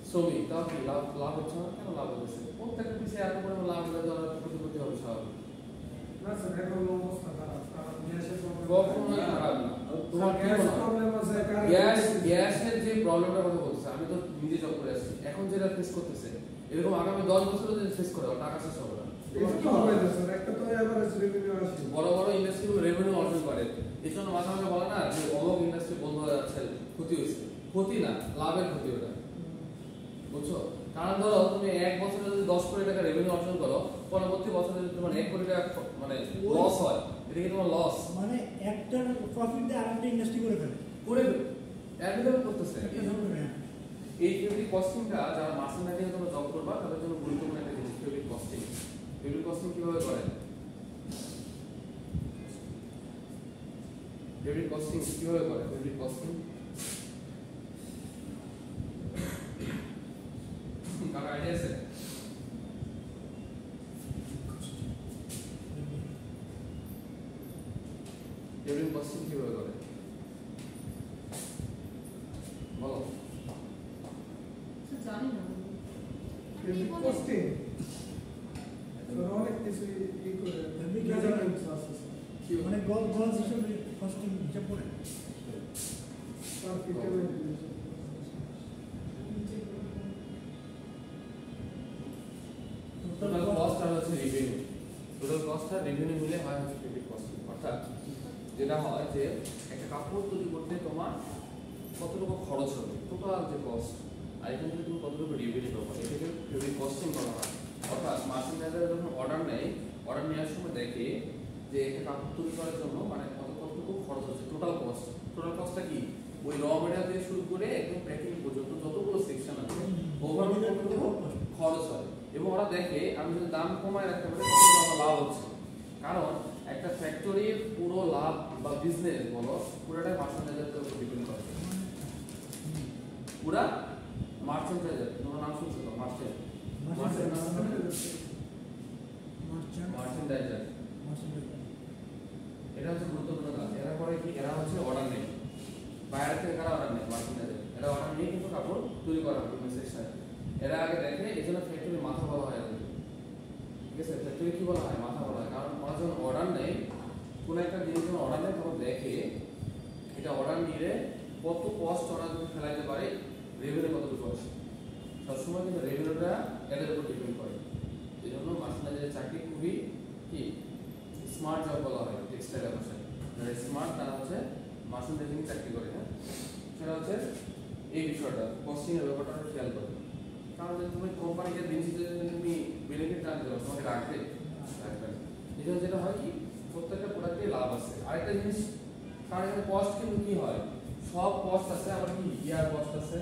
শ্রমিক তাও কি লাভ হচ্ছে না? কেন লাভ হচ্ছে? প্রত্যেকটা পিছিয়ে এত পরিমাণ লাভ হলে তো আর ক্ষতিপূর্তি হবে স্বাভাবিক।
না স্যার এখন অবস্থা খারাপ, কারণ গ্যাসের প্রবলেম
কখনোই খারাপ না। তোমার কি
গ্যাস
মনে হয়
প্রবলেম আছে,
গ্যাসের যে প্রবলেমটা কথা বলছে, আমি তো নিজে জব করে আসছি, এখন যেটা ফেস করতেছে এরকম আগামী 10 বছরে যদি ফেস করে টাকা শেষ হবে না।
এটা তো হবে না স্যার, একটা তো এভারেজ রেভিনিউ আসে।
বড় বড় ইন্ডাস্ট্রিগুলো রেভিনিউ অর্জন করে, এই জন্য মাঝে মাঝে বলে না যে অমুক ইন্ডাস্ট্রি বন্ধ হয়ে যাচ্ছে, ক্ষতি হয়েছে। ক্ষতি না, লাভের ক্ষতি ওটা, বুঝছো? কারণ ধরো তুমি এক বছরে যদি 10 কোটি টাকা রেভিনিউ অর্জন করো, পরবর্তী বছরে যদি তোমার 1 কোটি টাকা মানে লস হয়, এটা কি তোমার লস?
মানে একটা প্রফিট দিয়ে আরেকটা ইন্ডাস্ট্রি করে ফেলে
করে অ্যাভেলেবল করতেছে।
একটা ধরনের।
এই ফেব্রিক কস্টিংটা যারা মার্চেন্ডাইজিং তোমরা জব করবা তাদের জন্য গুরুত্বপূর্ণ একটা জিনিস ফেব্রিক কস্টিং। ফেব্রিক কস্টিং কিভাবে করে? ফেব্রিক কস্টিং কিভাবে করে? ফেব্রিক কস্টিং কার আইডিয়া আছে? ফেব্রিক কস্টিং কিভাবে করে বলো?
জানি না।
কস্টিং স্যার অনেক কিছু ই করে মেজারমেন্টস আছে স্যার।
মানে গজ হিসেবে কস্টিং হিসাব করে
স্যার ফিটারমেন্ট
টোটাল কস্ট আর হচ্ছে রেভিনিউ। টোটাল কস্ট আর রেভিনিউ মিলে হয় হচ্ছে ফেব্রিক কস্টিং। অর্থাৎ যেটা হয় যে একটা কাপড় তৈরি করতে তোমার কতটুকু খরচ হবে, টোটাল যে কস্ট, আর এখান থেকে তুমি কতটুকু রেভিনিউ পাবো, এটাকে ফেব্রিক কস্টিং বলা হয়। অর্থাৎ মার্চেন্ডাইজার যখন অর্ডার নেয়, অর্ডার নেওয়ার সময় দেখে যে একটা কাপড় তৈরি করার জন্য মানে কতটুকু খরচ হচ্ছে, টোটাল কস্ট। টোটাল কস্টটা কি? ওই র মেটেরিয়াল থেকে শুরু করে একদম প্যাকিং পর্যন্ত যতগুলো সেকশন আছে ওভারঅল কতটুকু খরচ হয়। এবং ওরা দেখে আমি যদি দাম কমায় রাখতে পারি কতটুকু আমার লাভ হচ্ছে। কারণ একটা ফ্যাক্টরির পুরো লাভ বা বিজনেস বলো পুরোটাই মার্চেন্ডাইজারের উপর ডিপেন্ড করে। পুরা মার্চেন্ডাইজার, তোমার নাম শুনছো তো? মার্চেন্ডাইজার এটা হচ্ছে গুরুত্বপূর্ণ কাজ। এরা করে কি? এরা হচ্ছে অর্ডার নেই, বাইরে থেকে কারা অর্ডার নেই? মার্চেন্ডাইজার। এরা অর্ডার নিয়ে কিন্তু কাপড় তৈরি করা হয় বিভিন্ন সেকশনে। এরা আগে দেখে, এই জন্য ফ্যাক্টরি মাথা বলা হয় এদের। ঠিক আছে, ফ্যাক্টরি কি বলা হয়? মাথা বলা হয়। কারণ ওরা যখন অর্ডার নেই, কোনো একটা জিনিস যখন অর্ডার নেয় তখন দেখে এটা অর্ডার নিলে কত কস্ট ওরা যদি ফেলাইতে পারে, রেভিনিউ কতটুকু আছে। সবসময় কিন্তু রেভিনিউটা এদের উপর ডিপেন্ড করে। এই জন্য মার্চেন্ডাইজারের চাকরি খুবই কি স্মার্ট জব বলা হয় টেক্সটাইল ভাষায়। যারা স্মার্ট তারা হচ্ছে মার্চেন্ডাইজিং চাকরি করে। হ্যাঁ, সেটা হচ্ছে এই বিষয়টা, কস্টিং এর ব্যাপারটা খেয়াল করে। কারণ যদি তুমি কোম্পানিকে দিন শেষে যদি তুমি বেনিফিট না দিতে পারো, তোমাকে রাখবে। এই জন্য যেটা হয় কি প্রত্যেকটা প্রোডাক্টে লাভ আছে। আরেকটা জিনিস, কারণ এখানে কস্ট কিন্তু কি হয়, সব কস্ট আছে, আবার কি ইয়ার কস্ট আছে,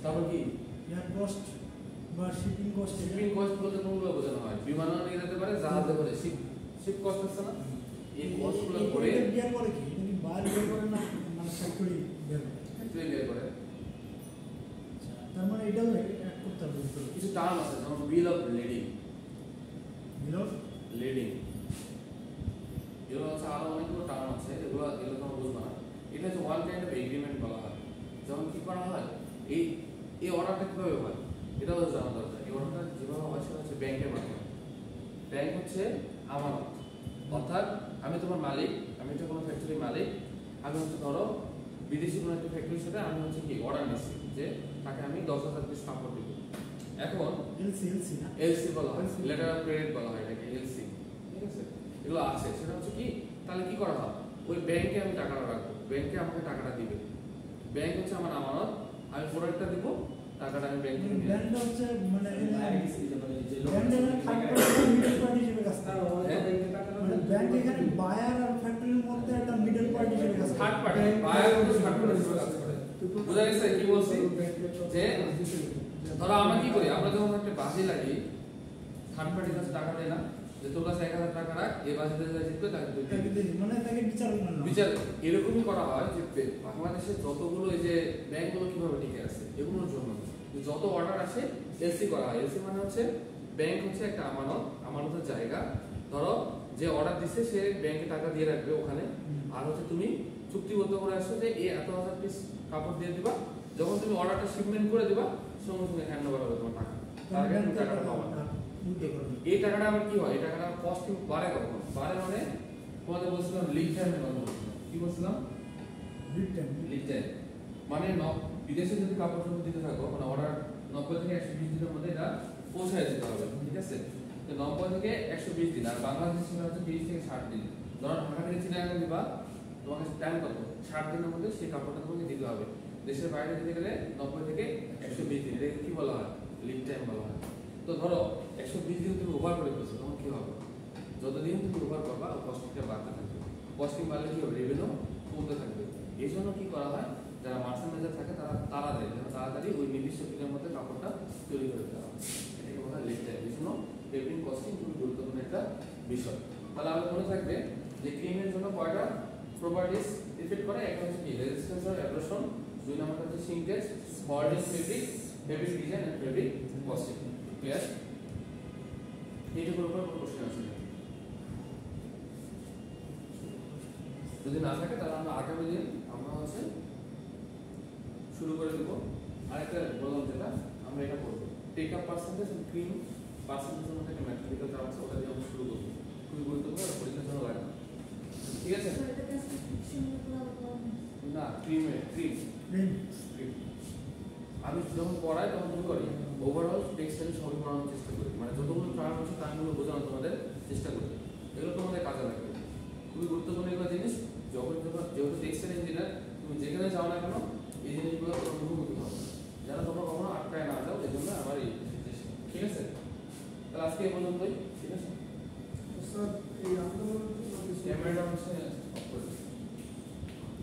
তারপর কি
এয়ার কস্ট বা শিপিং কস্ট।
শিপিং কস্ট বলতে কোনগুলো বোঝানো হয়? বিমানও নিয়ে যেতে পারে, জাহাজে করে শিপ কস্ট আছে না, এই কস্টগুলো করে
বিয়ার করে কি তুমি বাইরে বের করে না, মানে ফ্যাক্টরি বের করে
ফ্যাক্টরি বের করে।
তার মানে এটাও অ্যাড করতে হবে।
কিছু টার্ম আছে যেমন বিল অফ লেডিং, লেডিং, এগুলো হচ্ছে আরো অনেকগুলো টার্ম আছে, এগুলো তোমরা বুঝবে না। এটা হচ্ছে ওয়ান কাইন্ড অফ এগ্রিমেন্ট বলা হয়। যেমন কি করা হয়, এই অর্ডারটা কিভাবে হয় এটা হচ্ছে জানা দরকার। এই অর্ডারটা যেভাবে হয় সেটা হচ্ছে ব্যাংকের মাধ্যমে। ব্যাংক হচ্ছে আমানত, অর্থাৎ আমি তোমার মালিক, আমি হচ্ছে কোনো ফ্যাক্টরির মালিক, আমি হচ্ছে ধরো বিদেশি কোনো একটা ফ্যাক্টরির সাথে আমি হচ্ছে কি অর্ডার নিচ্ছি যে তাকে আমি 10,000 পিস কাপড় দিব। এখন
এলসি না,
এলসি বলা হয়, লেটার অফ ক্রেডিট বলা হয় এটাকে, এলসি। ঠিক আছে, এগুলো আছে। সেটা হচ্ছে কি, তাহলে কি করা হয়, ওই ব্যাংকে আমি টাকাটা রাখবো, ব্যাংকে আমাকে টাকাটা দিবে। ব্যাংক হচ্ছে আমার আমানত, আমি প্রোডাক্টটা দিব, টাকাটা আমি ব্যাংকে নিয়ে
ব্যাংক হচ্ছে মানে ব্যাংক এখানে বায়ার আর ফ্যাক্টরির মধ্যে একটা মিডল পার্টি হিসেবে কাজ করে।
থার্ড পার্টি, বায়ার হচ্ছে থার্ড পার্টি হিসেবে কাজ করে। বুঝা গেছে কি বলছি? যে ধরো আমরা কি করি, আমরা যখন একটা বাজি লাগি, থার্ড পার্টির কাছে টাকা দেই না, যে তোর কাছে 1000 টাকা রাখ, এই বাজেটে যা জিতবে তাকে তুই
তাকে
দিবি।
দিলি, মানে তাকে বিচার মানলাম।
বিচার এরকমই করা হয় যে বাংলাদেশের যতগুলো এই যে ব্যাংকগুলো কিভাবে টিকে আছে এগুলোর জন্য যত অর্ডার আসে এলসি করা হয়। এলসি মানে হচ্ছে ব্যাংক হচ্ছে একটা আমানতের জায়গা। ধরো যে অর্ডার দিছে সে ব্যাংকে টাকা দিয়ে রাখবে ওখানে, আর হচ্ছে তুমি চুক্তিবদ্ধ করে আসছো যে এই এত হাজার পিস কাপড় দিয়ে দিবা, যখন তুমি অর্ডারটা শিপমেন্ট করে দিবা সঙ্গে সঙ্গে হ্যান্ড ওভার হবে তোমার টাকা, তার আগে তুমি টাকাটা পাবা না। এই টাকাটা আমার কি হয়, এই টাকাটা কস্ট বাড়ে কখন বাড়ে, মানে তোমাদের বলছিলাম লিড টাইমের কথা বলছিলাম। কি বলছিলাম? লিড টাইম মানে বিদেশে যদি কাপড় চোপড় দিতে থাকো, মানে অর্ডার 90 থেকে 120 দিনের মধ্যে এটা পৌঁছায় যেতে হবে, ঠিক আছে? তো 90 থেকে 120 দিন, আর বাংলাদেশে ছিল হচ্ছে 20 থেকে 60 দিন। ধরো ঢাকা থেকে চিটাগাং দিবা, তোমার কাছে টাইম কত? 60 দিনের মধ্যে সেই কাপড়টা তোমাকে দিতে হবে। দেশের বাইরে দিতে গেলে 90 থেকে 120 দিন, এটাকে কি বলা হয়? লিড টাইম বলা হয়। তো ধরো 120 দিন তুমি ওভার করে ফেলছো, তখন কি হবে? যতদিন তুমি ওভার করবা কস্টিংটা বাড়তে থাকবে, কস্টিং বাড়লে কি হবে? রেভিনিউ কমতে থাকবে। এই জন্য কি করা হয়, যারা মার্চেন্ট ম্যানেজার থাকে তারা তারা দেয় যেন তাড়াতাড়ি ওই নির্দিষ্ট দিনের মধ্যে কাপড়টা তৈরি করে দেওয়া হয়। এটাকে বলা হয় লিড টাইম। এই জন্য পেপিং কস্টিং খুবই গুরুত্বপূর্ণ একটা বিষয়। তাহলে আমার মনে থাকবে যে ক্রিমের জন্য কয়টা প্রপার্টিস ইফেক্ট করে, একটা হচ্ছে কি রেজিস্ট্যান্স অর অ্যাব্রেশন, দুই নম্বরটা হচ্ছে shrinkage, holding fabric, fabric design and fabric costing. Clear? এইটুকুর উপর কোনো কোশ্চেন আছে? যদি না থাকে তাহলে আমরা আগামী দিন আমরা হচ্ছে শুরু করে দেবো। আরেকটা বললাম যেটা আমরা এটা করবো take up percentage and crimp পার্সেন্টেজের মধ্যে একটা ম্যাথমেটিক্যাল টার্ম আছে, ওটা দিয়ে আমরা শুরু করবো। খুবই গুরুত্বপূর্ণ, পরীক্ষার জন্য লাগে। ঠিক আছে? না ক্রিম আমি যখন পড়াই তখন কি করি, ওভারঅল টেক্সটাইল সবই পড়ানোর চেষ্টা করি, মানে যতগুলো টার্ম আছে টার্মগুলো বোঝানোর তোমাদের চেষ্টা করি। এগুলো তোমাদের কাজে লাগবে, খুবই গুরুত্বপূর্ণ একটা জিনিস। যেহেতু টেক্সটাইল ইঞ্জিনিয়ার, তুমি যেখানে যাও না কেন এই জিনিসগুলো তোমার মুখোমুখি হবে, যেন তোমরা কখনো আটকায় না যাও। এই জন্য আমার এই, ঠিক আছে? তাহলে আজকে এই পর্যন্তই, ঠিক আছে?